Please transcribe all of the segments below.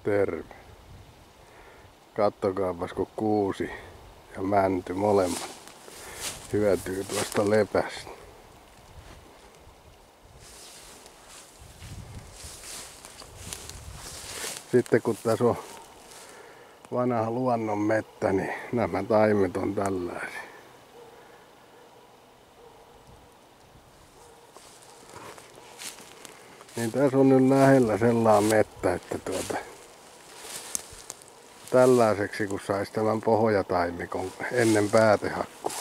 Terve. Kattokaapas kun kuusi ja mänty molemmat hyötyy tuosta lepästä. Sitten kun tässä on vanha luonnonmettä, niin nämä taimet on tällaisia. Niin tässä on nyt lähellä sellainen mettä, että tällaiseksi kun sais tämän pohjataimikon ennen päätehakkua.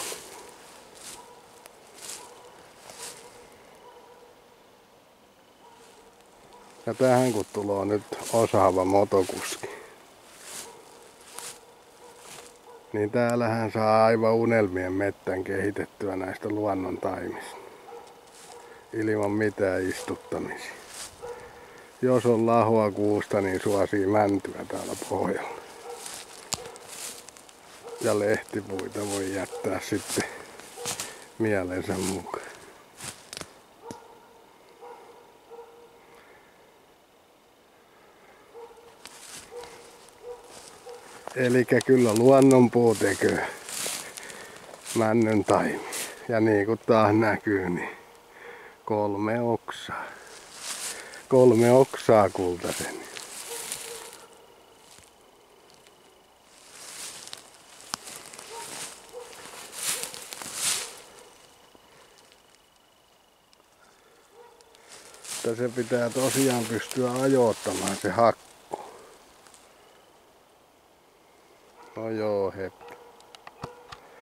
Ja tähän kun tulee nyt osaava motokuski, niin täällähän saa aivan unelmien mettän kehitettyä näistä luonnon taimista. Ilman mitään istuttamisia. Jos on lahoa kuusta, niin suosii mäntyä täällä pohjalla. Ja lehtipuita voi jättää sitten mielensä mukaan. Elikkä kyllä luonnonpuu tekee männyn taimi. Ja niin kuin taas näkyy, niin 3 oksaa. 3 oksaa kultasen. Se pitää tosiaan pystyä ajoittamaan se hakku. No joo, hep.